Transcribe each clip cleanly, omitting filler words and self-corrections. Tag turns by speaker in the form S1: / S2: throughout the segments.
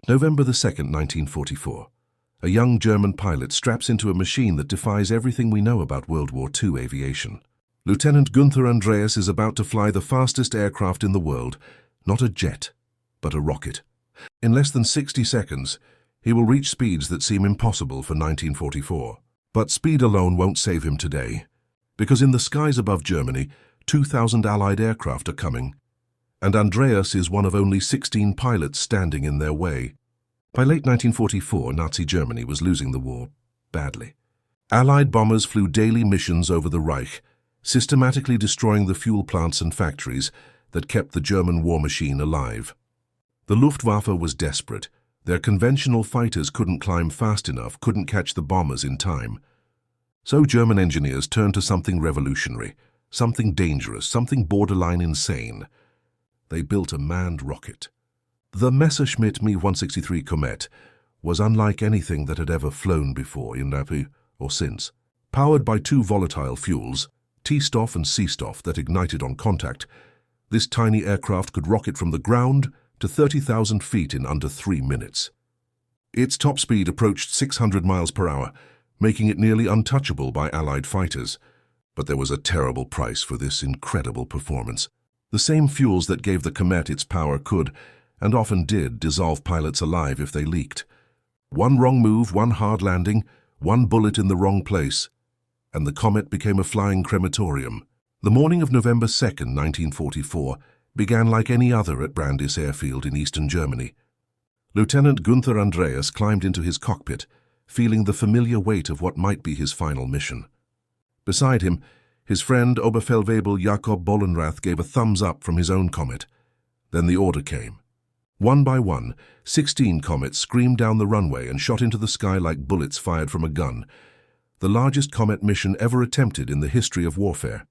S1: November the 2nd, 1944. A young German pilot straps into a machine that defies everything we know about World War II aviation. Lieutenant Günther Andreas is about to fly the fastest aircraft in the world, not a jet, but a rocket. In less than 60 seconds, he will reach speeds that seem impossible for 1944. But speed alone won't save him today, because in the skies above Germany, 2,000 Allied aircraft are coming, and Andreas is one of only 16 pilots standing in their way. By late 1944, Nazi Germany was losing the war badly. Allied bombers flew daily missions over the Reich, systematically destroying the fuel plants and factories that kept the German war machine alive. The Luftwaffe was desperate. Their conventional fighters couldn't climb fast enough, couldn't catch the bombers in time. So German engineers turned to something revolutionary, something dangerous, something borderline insane. They built a manned rocket. The Messerschmitt Me 163 Komet was unlike anything that had ever flown before in Aviation or since. Powered by two volatile fuels, T-Stoff and C-Stoff, that ignited on contact, this tiny aircraft could rocket from the ground to 30,000 feet in under 3 minutes. Its top speed approached 600 miles per hour, making it nearly untouchable by Allied fighters. But there was a terrible price for this incredible performance. The same fuels that gave the Komet its power could, and often did, dissolve pilots alive if they leaked. One wrong move, one hard landing, one bullet in the wrong place, and the Komet became a flying crematorium. The morning of November 2nd, 1944, began like any other at Brandis Airfield in eastern Germany. Lieutenant Günther Andreas climbed into his cockpit, feeling the familiar weight of what might be his final mission. Beside him, his friend Oberfeldwebel Jakob Bollenrath gave a thumbs up from his own Komet. Then the order came. One by one, 16 Komets screamed down the runway and shot into the sky like bullets fired from a gun, the largest Komet mission ever attempted in the history of warfare.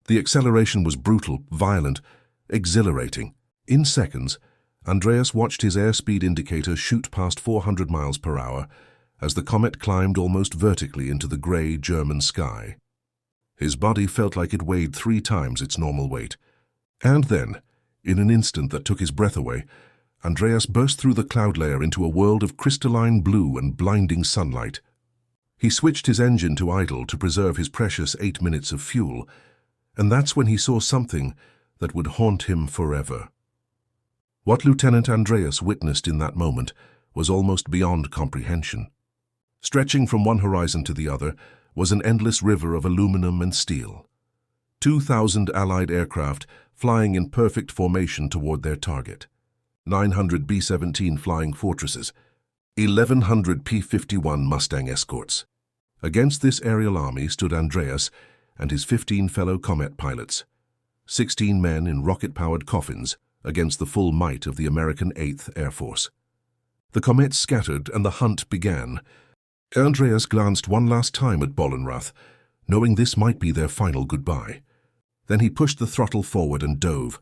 S1: The acceleration was brutal, violent, exhilarating. In seconds, Andreas watched his airspeed indicator shoot past 400 miles per hour as the Komet climbed almost vertically into the grey German sky. His body felt like it weighed 3 times its normal weight. And then, in an instant that took his breath away, Andreas burst through the cloud layer into a world of crystalline blue and blinding sunlight. He switched his engine to idle to preserve his precious 8 minutes of fuel, and that's when he saw something that would haunt him forever. What Lieutenant Andreas witnessed in that moment was almost beyond comprehension. Stretching from one horizon to the other was an endless river of aluminum and steel. 2,000 Allied aircraft flying in perfect formation toward their target. 900 B-17 flying fortresses. 1,100 P-51 Mustang escorts. Against this aerial army stood Andreas and his 15 fellow Komet pilots. 16 men in rocket-powered coffins against the full might of the American 8th Air Force. The Komets scattered and the hunt began. Andreas glanced one last time at Bollenrath, knowing this might be their final goodbye. Then he pushed the throttle forward and dove.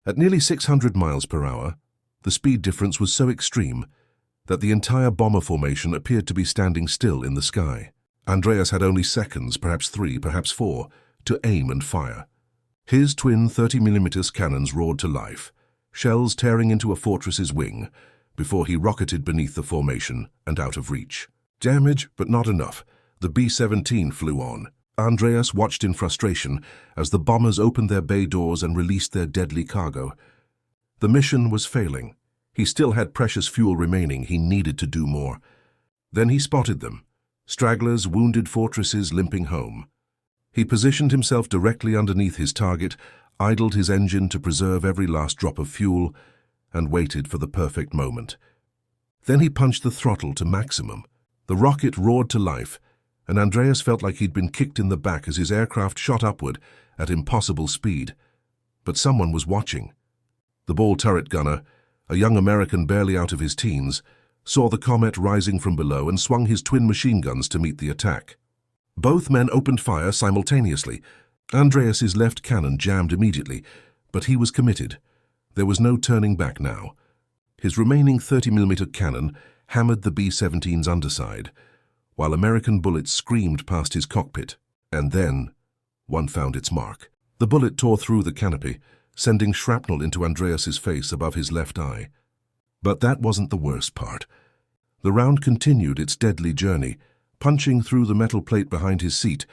S1: At nearly 600 miles per hour, the speed difference was so extreme that the entire bomber formation appeared to be standing still in the sky. Andreas had only seconds, perhaps 3, perhaps 4, to aim and fire. His twin 30mm cannons roared to life, shells tearing into a fortress's wing, before he rocketed beneath the formation and out of reach. Damage, but not enough. The B-17 flew on. Andreas watched in frustration as the bombers opened their bay doors and released their deadly cargo. The mission was failing. He still had precious fuel remaining. He needed to do more. Then he spotted them. Stragglers, wounded fortresses limping home. He positioned himself directly underneath his target, idled his engine to preserve every last drop of fuel, and waited for the perfect moment. Then he punched the throttle to maximum. The rocket roared to life, and Andreas felt like he'd been kicked in the back as his aircraft shot upward at impossible speed. But someone was watching. The ball turret gunner, a young American barely out of his teens, saw the Komet rising from below and swung his twin machine guns to meet the attack. Both men opened fire simultaneously. Andreas's left cannon jammed immediately, but he was committed. There was no turning back now. His remaining 30mm cannon hammered the B-17's underside, while American bullets screamed past his cockpit. And then, one found its mark. The bullet tore through the canopy, sending shrapnel into Andreas's face above his left eye. But that wasn't the worst part. The round continued its deadly journey, punching through the metal plate behind his seat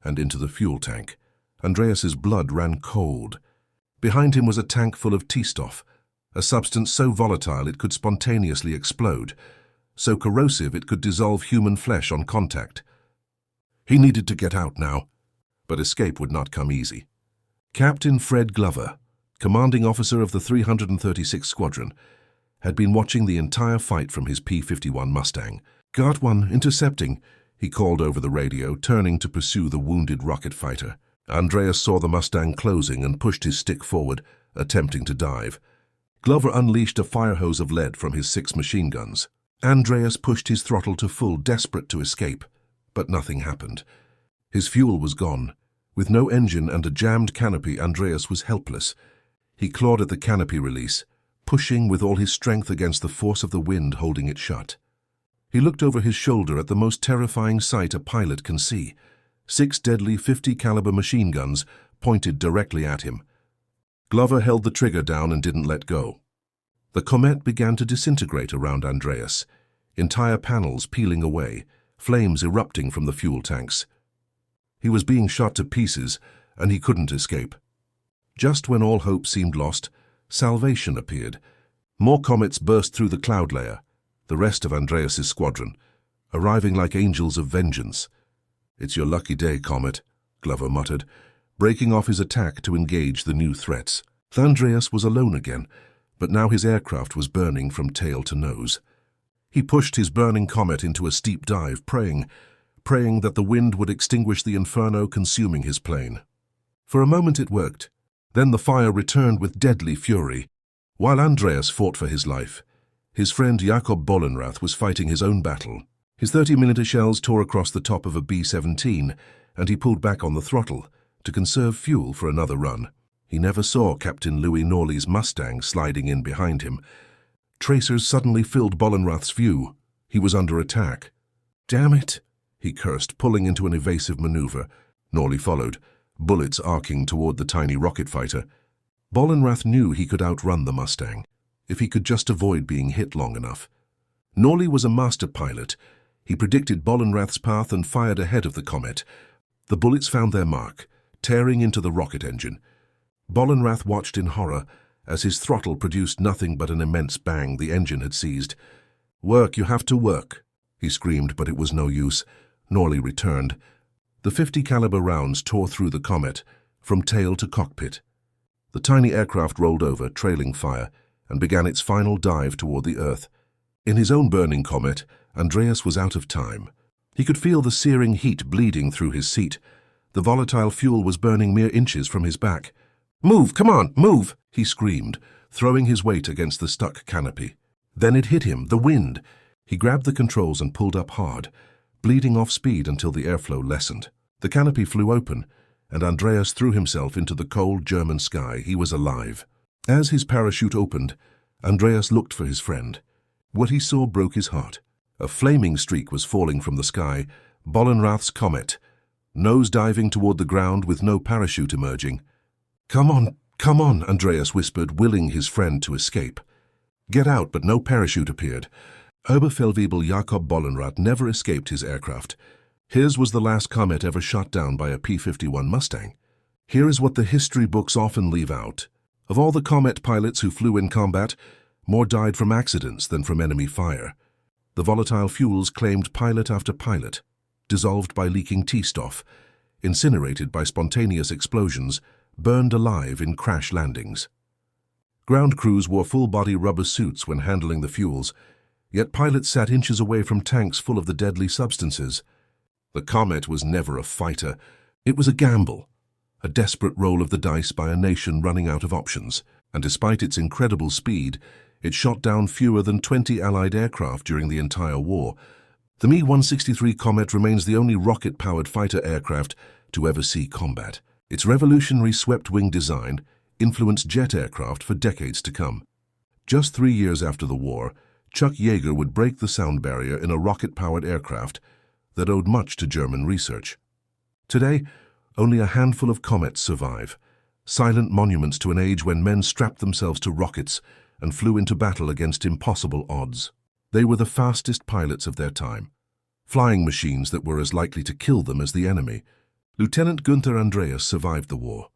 S1: and into the fuel tank. Andreas's blood ran cold. Behind him was a tank full of T-Stoff, a substance so volatile it could spontaneously explode, so corrosive it could dissolve human flesh on contact. He needed to get out now, but escape would not come easy. Captain Fred Glover, commanding officer of the 336th Squadron, had been watching the entire fight from his P-51 Mustang. "Got one, intercepting," he called over the radio, turning to pursue the wounded rocket fighter. Andreas saw the Mustang closing and pushed his stick forward, attempting to dive. Glover unleashed a fire hose of lead from his 6 machine guns. Andreas pushed his throttle to full, desperate to escape, but nothing happened. His fuel was gone. With no engine and a jammed canopy, Andreas was helpless. He clawed at the canopy release, pushing with all his strength against the force of the wind holding it shut. He looked over his shoulder at the most terrifying sight a pilot can see. 6 deadly 50 caliber machine guns pointed directly at him. Glover held the trigger down and didn't let go. The Komet began to disintegrate around Andreas, entire panels peeling away, flames erupting from the fuel tanks. He was being shot to pieces, and he couldn't escape. Just when all hope seemed lost, salvation appeared. More comets burst through the cloud layer, the rest of Andreas's squadron, arriving like angels of vengeance. "It's your lucky day, Comet," Glover muttered, breaking off his attack to engage the new threats. Andreas was alone again, but now his aircraft was burning from tail to nose. He pushed his burning Comet into a steep dive, praying that the wind would extinguish the inferno consuming his plane. For a moment it worked. Then the fire returned with deadly fury. While Andreas fought for his life, his friend Jakob Bollenrath was fighting his own battle. His 30mm shells tore across the top of a B-17, and he pulled back on the throttle to conserve fuel for another run. He never saw Captain Louis Norley's Mustang sliding in behind him. Tracers suddenly filled Bollenrath's view. He was under attack. "Damn it," he cursed, pulling into an evasive maneuver. Norley followed, bullets arcing toward the tiny rocket fighter. Bollenrath knew he could outrun the Mustang, if he could just avoid being hit long enough. Norley was a master pilot. He predicted Bollenrath's path and fired ahead of the Comet. The bullets found their mark, tearing into the rocket engine. Bollenrath watched in horror as his throttle produced nothing but an immense bang the engine had seized. "Work, you have to work," he screamed, but it was no use. Norley returned. The 50 caliber rounds tore through the Comet, from tail to cockpit. The tiny aircraft rolled over, trailing fire, and began its final dive toward the Earth. In his own burning Comet, Andreas was out of time. He could feel the searing heat bleeding through his seat. The volatile fuel was burning mere inches from his back. "Move, come on, move!" he screamed, throwing his weight against the stuck canopy. Then it hit him, the wind. He grabbed the controls and pulled up hard, bleeding off speed until the airflow lessened. The canopy flew open, and Andreas threw himself into the cold German sky. He was alive. As his parachute opened, Andreas looked for his friend. What he saw broke his heart. A flaming streak was falling from the sky, Bollenrath's Comet, nose diving toward the ground with no parachute emerging. Come on," Andreas whispered, willing his friend to escape. Get out, but no parachute appeared. Oberfeldwebel Jakob Bollenrath never escaped his aircraft. His was the last Comet ever shot down by a P-51 Mustang. Here is what the history books often leave out. Of all the Comet pilots who flew in combat, more died from accidents than from enemy fire. The volatile fuels claimed pilot after pilot, dissolved by leaking T-Stoff, incinerated by spontaneous explosions, burned alive in crash landings. Ground crews wore full-body rubber suits when handling the fuels, yet pilots sat inches away from tanks full of the deadly substances. The Comet was never a fighter. It was a gamble, a desperate roll of the dice by a nation running out of options, and despite its incredible speed, it shot down fewer than 20 Allied aircraft during the entire war. The Me-163 Comet remains the only rocket-powered fighter aircraft to ever see combat. Its revolutionary swept-wing design influenced jet aircraft for decades to come. Just 3 years after the war, Chuck Yeager would break the sound barrier in a rocket-powered aircraft that owed much to German research. Today, only a handful of Comets survive, silent monuments to an age when men strapped themselves to rockets and flew into battle against impossible odds. They were the fastest pilots of their time, flying machines that were as likely to kill them as the enemy. Lieutenant Günther Andreas survived the war.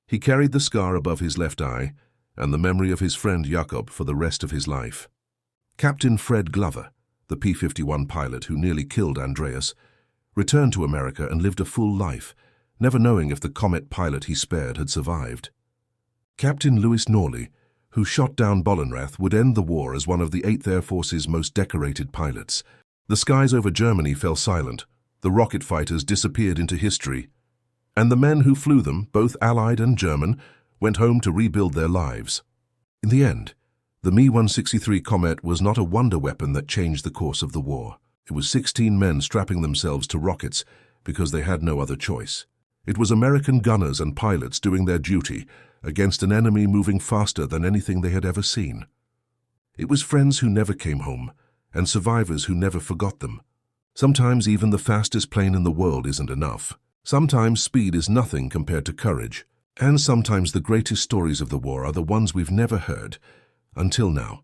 S1: He carried the scar above his left eye and the memory of his friend Jakob for the rest of his life. Captain Fred Glover, the P-51 pilot who nearly killed Andreas, returned to America and lived a full life, never knowing if the Komet pilot he spared had survived. Captain Louis Norley, who shot down Bollenrath, would end the war as one of the 8th Air Force's most decorated pilots. The skies over Germany fell silent, the rocket fighters disappeared into history, and the men who flew them, both Allied and German, went home to rebuild their lives. In the end, the Me-163 Komet was not a wonder weapon that changed the course of the war. It was 16 men strapping themselves to rockets because they had no other choice. It was American gunners and pilots doing their duty against an enemy moving faster than anything they had ever seen. It was friends who never came home and survivors who never forgot them. Sometimes even the fastest plane in the world isn't enough. Sometimes speed is nothing compared to courage. And sometimes the greatest stories of the war are the ones we've never heard until now.